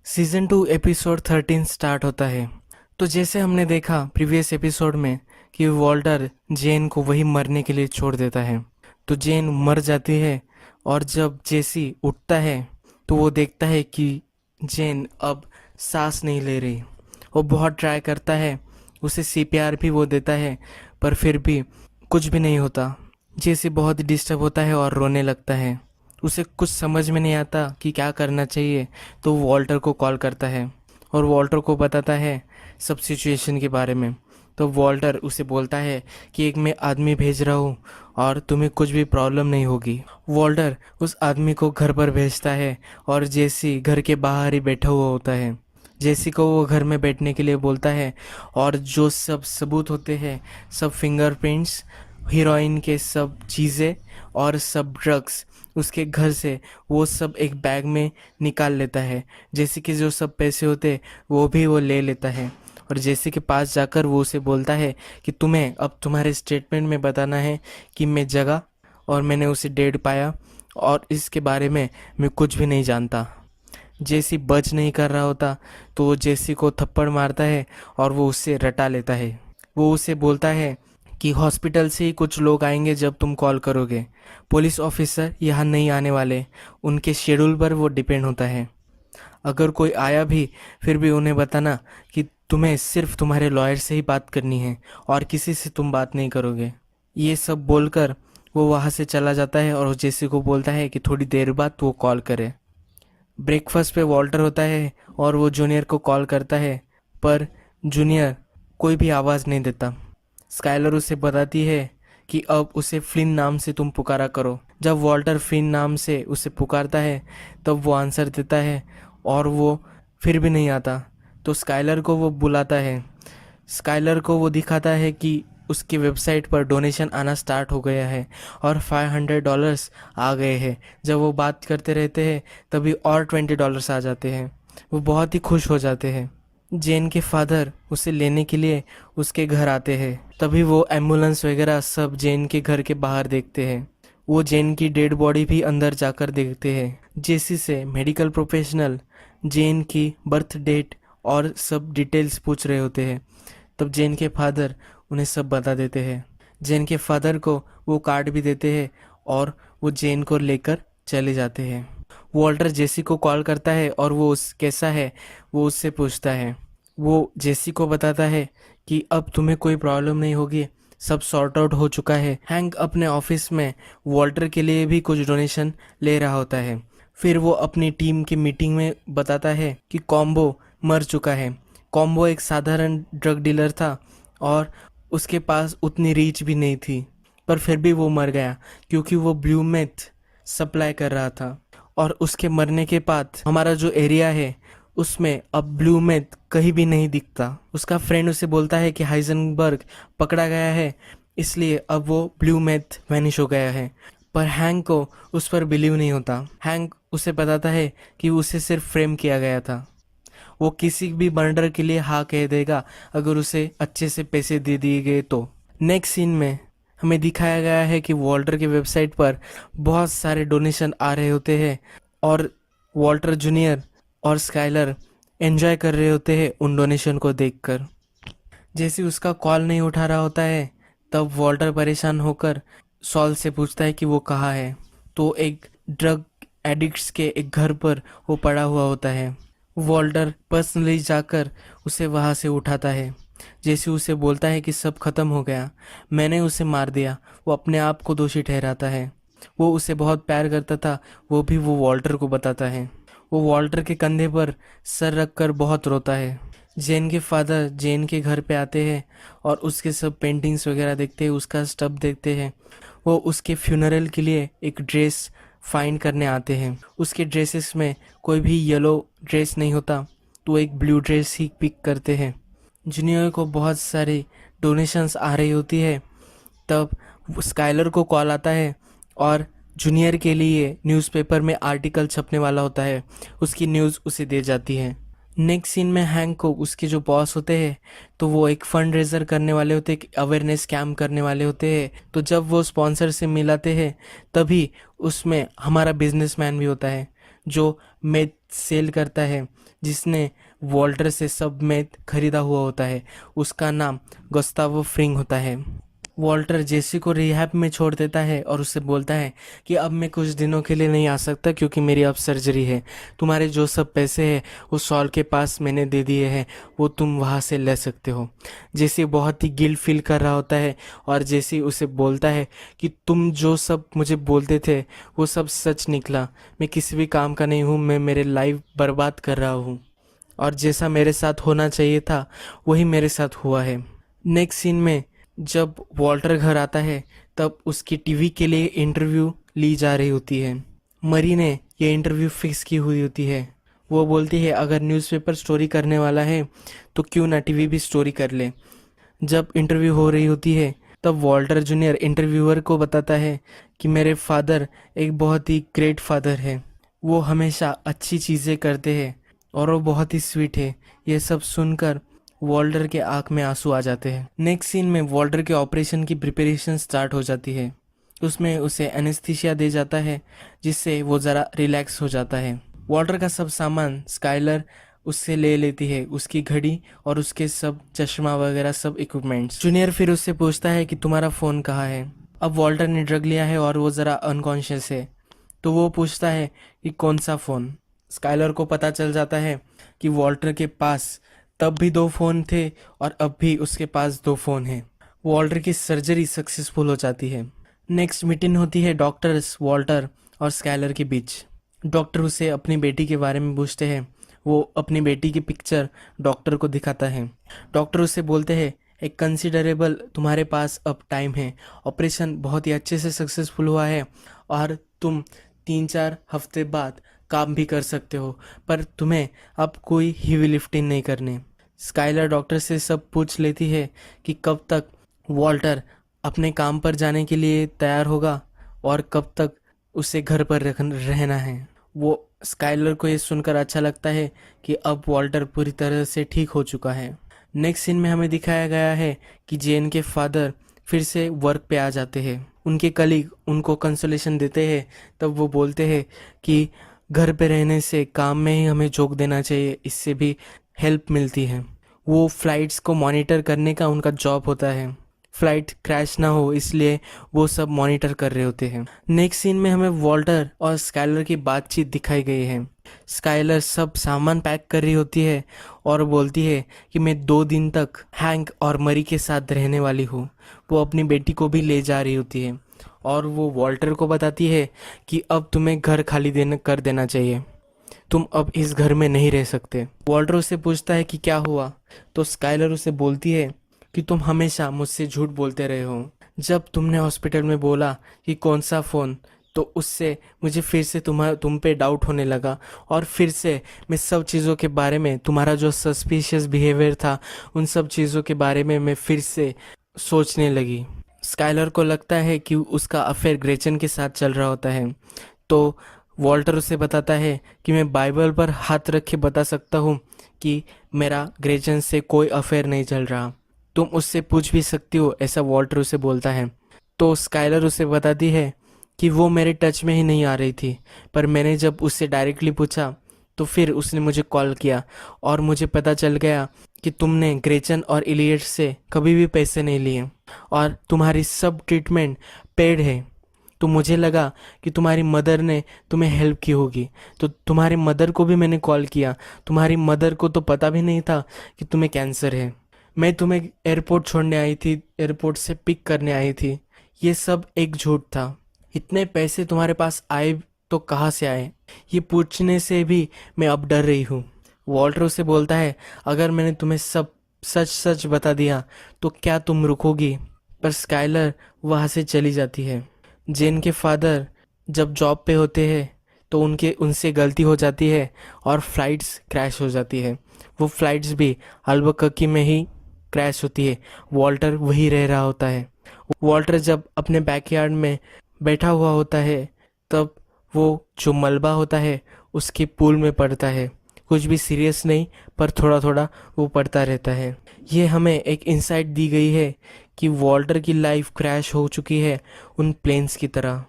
Season 2 episode 13 start होता है। तो जैसे हमने देखा प्रीवियस एपिसोड में कि वॉल्टर जेन को वही मरने के लिए छोड़ देता है। तो जेन मर जाती है और जब जेसी उठता है तो वो देखता है कि जेन अब सांस नहीं ले रही। वो बहुत ट्राई करता है, उसे सीपीआर भी वो देता है, पर फिर भी कुछ भी नहीं होता। जेसी बहुत डिस्टर्ब होता है और रोने लगता है। उसे कुछ समझ में नहीं आता कि क्या करना चाहिए। तो वो वॉल्टर को कॉल करता है और वॉल्टर को बताता है सब सिचुएशन के बारे में। तो वॉल्टर उसे बोलता है कि एक मैं आदमी भेज रहा हूँ और तुम्हें कुछ भी प्रॉब्लम नहीं होगी। वॉल्टर उस आदमी को घर पर भेजता है और जेसी घर के बाहर ही बैठा हुआ होता है। जेसी को वो घर में बैठने के लिए बोलता है और जो सब सबूत होते हैं, सब फिंगरप्रिंट्स, हीरोइन के सब चीज़ें और सब ड्रग्स उसके घर से वो सब एक बैग में निकाल लेता है। जेसी के जो सब पैसे होते वो भी वो ले लेता है और जेसी के पास जाकर वो उसे बोलता है कि तुम्हें अब तुम्हारे स्टेटमेंट में बताना है कि मैं जगा और मैंने उसे डेड पाया और इसके बारे में मैं कुछ भी नहीं जानता। जेसी बच नहीं कर रहा होता तो वो जेसी को थप्पड़ मारता है और वो उससे रटा लेता है। वो उसे बोलता है कि हॉस्पिटल से ही कुछ लोग आएंगे जब तुम कॉल करोगे। पुलिस ऑफिसर यहाँ नहीं आने वाले, उनके शेड्यूल पर वो डिपेंड होता है। अगर कोई आया भी फिर भी उन्हें बताना कि तुम्हें सिर्फ तुम्हारे लॉयर से ही बात करनी है और किसी से तुम बात नहीं करोगे। ये सब बोलकर वो वहाँ से चला जाता है और जेसी को बोलता है कि थोड़ी देर बाद वो कॉल करे। ब्रेकफास्ट पे वॉल्टर होता है और वो जूनियर को कॉल करता है, पर जूनियर कोई भी आवाज़ नहीं देता। स्काइलर उसे बताती है कि अब उसे फ्लिन नाम से तुम पुकारा करो। जब वॉल्टर फ्लिन नाम से उसे पुकारता है तब वो आंसर देता है और वो फिर भी नहीं आता। तो स्काइलर को वो बुलाता है। स्काइलर को वो दिखाता है कि उसकी वेबसाइट पर डोनेशन आना स्टार्ट हो गया है और $500 आ गए हैं। जब वो बात करते रहते हैं तभी और $20 आ जाते हैं। वो बहुत ही खुश हो जाते हैं। जेन के फादर उसे लेने के लिए उसके घर आते हैं। तभी वो एम्बुलेंस वगैरह सब जेन के घर के बाहर देखते हैं। वो जेन की डेड बॉडी भी अंदर जाकर देखते हैं। जेसी से मेडिकल प्रोफेशनल जेन की बर्थ डेट और सब डिटेल्स पूछ रहे होते हैं। तब जेन के फादर उन्हें सब बता देते हैं। जेन के फादर को वो कार्ड भी देते हैं और वो जेन को लेकर चले जाते हैं। वॉल्टर जेसी को कॉल करता है और वो उस कैसा है वो उससे पूछता है। वो जेसी को बताता है कि अब तुम्हें कोई प्रॉब्लम नहीं होगी, सब सॉर्ट आउट हो चुका है। हैंक अपने ऑफिस में वॉल्टर के लिए भी कुछ डोनेशन ले रहा होता है। फिर वो अपनी टीम की मीटिंग में बताता है कि कॉम्बो मर चुका है। कॉम्बो एक साधारण ड्रग डीलर था और उसके पास उतनी रीच भी नहीं थी, पर फिर भी वो मर गया क्योंकि वो ब्लू मेथ सप्लाई कर रहा था। और उसके मरने के बाद हमारा जो एरिया है उसमें अब ब्लू मेथ कहीं भी नहीं दिखता। उसका फ्रेंड उसे बोलता है कि हाइजनबर्ग पकड़ा गया है, इसलिए अब वो ब्लू मेथ वैनिश हो गया है। पर हैंक को उस पर बिलीव नहीं होता। हैंक उसे बताता है कि उसे सिर्फ फ्रेम किया गया था। वो किसी भी मर्डर के लिए हाँ कह देगा अगर उसे अच्छे से पैसे दे दिए गए तो। नेक्स्ट सीन में हमें दिखाया गया है कि वॉल्टर के वेबसाइट पर बहुत सारे डोनेशन आ रहे होते हैं और वॉल्टर जूनियर और स्काइलर एंजॉय कर रहे होते हैं उन डोनेशन को देखकर। जैसे उसका कॉल नहीं उठा रहा होता है तब वॉल्टर परेशान होकर सॉल से पूछता है कि वो कहाँ है। तो एक ड्रग एडिक्ट्स के एक घर पर वो पड़ा हुआ होता है। वॉल्टर पर्सनली जाकर उसे वहाँ से उठाता है। जैसे उसे बोलता है कि सब खत्म हो गया, मैंने उसे मार दिया। वो अपने आप को दोषी ठहराता है। वो उसे बहुत प्यार करता था, वो भी वो वॉल्टर को बताता है। वो वॉल्टर के कंधे पर सर रखकर बहुत रोता है। जेन के फादर जेन के घर पे आते हैं और उसके सब पेंटिंग्स वगैरह देखते हैं, उसका स्टफ देखते हैं। वो उसके फ्यूनरल के लिए एक ड्रेस फाइंड करने आते हैं। उसके ड्रेसेस में कोई भी येलो ड्रेस नहीं होता, तो एक ब्लू ड्रेस ही पिक करते हैं। जूनियर को बहुत सारी डोनेशंस आ रही होती है। तब स्काइलर को कॉल आता है और जूनियर के लिए न्यूज़पेपर में आर्टिकल छपने वाला होता है, उसकी न्यूज़ उसे दे जाती है। नेक्स्ट सीन में हैंक को उसके जो बॉस होते हैं तो वो एक फंड रेजर करने वाले होते हैं, एक अवेयरनेस कैम्प करने वाले होते हैं। तो जब वो स्पॉन्सर से मिलाते हैं तभी उसमें हमारा बिजनेसमैन भी होता है जो मेथ सेल करता है, जिसने वॉल्टर से सब में खरीदा हुआ होता है, उसका नाम गुस्तावो फ्रिंग होता है। वॉल्टर जेसी को रिहैब में छोड़ देता है और उससे बोलता है कि अब मैं कुछ दिनों के लिए नहीं आ सकता क्योंकि मेरी अब सर्जरी है। तुम्हारे जो सब पैसे हैं वो सॉल के पास मैंने दे दिए हैं, वो तुम वहाँ से ले सकते हो। जेसी बहुत ही गिल्ट फील कर रहा होता है और जेसी उसे बोलता है कि तुम जो सब मुझे बोलते थे वो सब सच निकला। मैं किसी भी काम का नहीं हूँ, मैं मेरे लाइफ बर्बाद कर रहा हूँ और जैसा मेरे साथ होना चाहिए था वही मेरे साथ हुआ है। नेक्स्ट सीन में जब वॉल्टर घर आता है तब उसकी टीवी के लिए इंटरव्यू ली जा रही होती है। मरी ने ये इंटरव्यू फिक्स की हुई होती है। वो बोलती है अगर न्यूज़पेपर स्टोरी करने वाला है तो क्यों ना टीवी भी स्टोरी कर ले। जब इंटरव्यू हो रही होती है तब वॉल्टर जूनियर इंटरव्यूअर को बताता है कि मेरे फादर एक बहुत ही ग्रेट फादर है, वो हमेशा अच्छी चीज़ें करते हैं और वो बहुत ही स्वीट है। ये सब सुनकर वॉल्टर के आंख में आंसू आ जाते हैं। नेक्स्ट सीन में वॉल्टर के ऑपरेशन की प्रिपरेशन स्टार्ट हो जाती है। उसमें उसे एनेस्थीसिया दे जाता है जिससे वो ज़रा रिलैक्स हो जाता है। वॉल्टर का सब सामान स्काइलर उससे ले लेती है, उसकी घड़ी और उसके सब चश्मा वगैरह सब इक्विपमेंट्स। जूनियर फिर उससे पूछता है कि तुम्हारा फ़ोन कहाँ है। अब वॉल्टर ने ड्रग लिया है और वो ज़रा अनकॉन्शियस है, तो वो पूछता है कि कौन सा फ़ोन। स्काइलर को पता चल जाता है कि वॉल्टर के पास तब भी 2 फ़ोन थे और अब भी उसके पास 2 फ़ोन हैं। वॉल्टर की सर्जरी सक्सेसफुल हो जाती है। नेक्स्ट मीटिंग होती है डॉक्टर्स वॉल्टर और स्काइलर के बीच। डॉक्टर उसे अपनी बेटी के बारे में पूछते हैं। वो अपनी बेटी की पिक्चर डॉक्टर को दिखाता है। डॉक्टर उससे बोलते हैं एक कंसिडरेबल तुम्हारे पास अब टाइम है, ऑपरेशन बहुत ही अच्छे से सक्सेसफुल हुआ है और तुम 3-4 हफ्ते बाद काम भी कर सकते हो, पर तुम्हें अब कोई हेवी लिफ्टिंग नहीं करनी। स्काइलर डॉक्टर से सब पूछ लेती है कि कब तक वॉल्टर अपने काम पर जाने के लिए तैयार होगा और कब तक उसे घर पर रहना है। वो स्काइलर को ये सुनकर अच्छा लगता है कि अब वॉल्टर पूरी तरह से ठीक हो चुका है। नेक्स्ट सीन में हमें दिखाया गया है कि जेन के फादर फिर से वर्क पे आ जाते हैं। उनके कलीग उनको कंसोलेशन देते हैं, तब वो बोलते हैं कि घर पे रहने से काम में ही हमें झोंक देना चाहिए, इससे भी हेल्प मिलती है। वो फ्लाइट्स को मॉनिटर करने का उनका जॉब होता है, फ्लाइट क्रैश ना हो इसलिए वो सब मॉनिटर कर रहे होते हैं। नेक्स्ट सीन में हमें वॉल्टर और स्काइलर की बातचीत दिखाई गई है। स्काइलर सब सामान पैक कर रही होती है और बोलती है कि मैं 2 दिन तक हैंक और मरी के साथ रहने वाली हूँ। वो अपनी बेटी को भी ले जा रही होती है और वो वॉल्टर को बताती है कि अब तुम्हें घर खाली कर देना चाहिए, तुम अब इस घर में नहीं रह सकते। वॉल्टर उससे पूछता है कि क्या हुआ, तो स्काइलर उसे बोलती है कि तुम हमेशा मुझसे झूठ बोलते रहे हो। जब तुमने हॉस्पिटल में बोला कि कौन सा फ़ोन, तो उससे मुझे फिर से तुम पे डाउट होने लगा और फिर से मैं सब चीज़ों के बारे में, तुम्हारा जो सस्पिशियस बिहेवियर था उन सब चीज़ों के बारे में मैं फिर से सोचने लगी। स्काइलर को लगता है कि उसका अफेयर ग्रेचन के साथ चल रहा होता है, तो वॉल्टर उसे बताता है कि मैं बाइबल पर हाथ रख के बता सकता हूँ कि मेरा ग्रेचन से कोई अफेयर नहीं चल रहा, तुम उससे पूछ भी सकती हो, ऐसा वॉल्टर उसे बोलता है। तो स्काइलर उसे बताती है कि वो मेरे टच में ही नहीं आ रही थी, पर मैंने जब उससे डायरेक्टली पूछा तो फिर उसने मुझे कॉल किया और मुझे पता चल गया कि तुमने ग्रेचन और इलियट से कभी भी पैसे नहीं लिए और तुम्हारी सब ट्रीटमेंट पेड है। तो मुझे लगा कि तुम्हारी मदर ने तुम्हें हेल्प की होगी, तो तुम्हारी मदर को भी मैंने कॉल किया। तुम्हारी मदर को तो पता भी नहीं था कि तुम्हें कैंसर है। मैं तुम्हें एयरपोर्ट छोड़ने आई थी, एयरपोर्ट से पिक करने आई थी। ये सब एक झूठ था। इतने पैसे तुम्हारे पास आए तो कहाँ से आए, ये पूछने से भी मैं अब डर रही हूँ। वॉल्टर उसे बोलता है अगर मैंने तुम्हें सब सच सच बता दिया तो क्या तुम रुकोगी, पर स्काइलर वहाँ से चली जाती है। जेन के फादर जब जॉब पे होते हैं तो उनसे गलती हो जाती है और फ्लाइट्स क्रैश हो जाती है। वो फ्लाइट्स भी अल्बुकर्क में ही क्रैश होती है। वॉल्टर वही रह रहा होता है। वॉल्टर जब अपने बैकयार्ड में बैठा हुआ होता है तब वो जो मलबा होता है उसके पूल में पड़ता है। कुछ भी सीरियस नहीं, पर थोड़ा थोड़ा वो पड़ता रहता है। ये हमें एक इंसाइट दी गई है कि वॉल्टर की लाइफ क्रैश हो चुकी है उन प्लेन्स की तरह।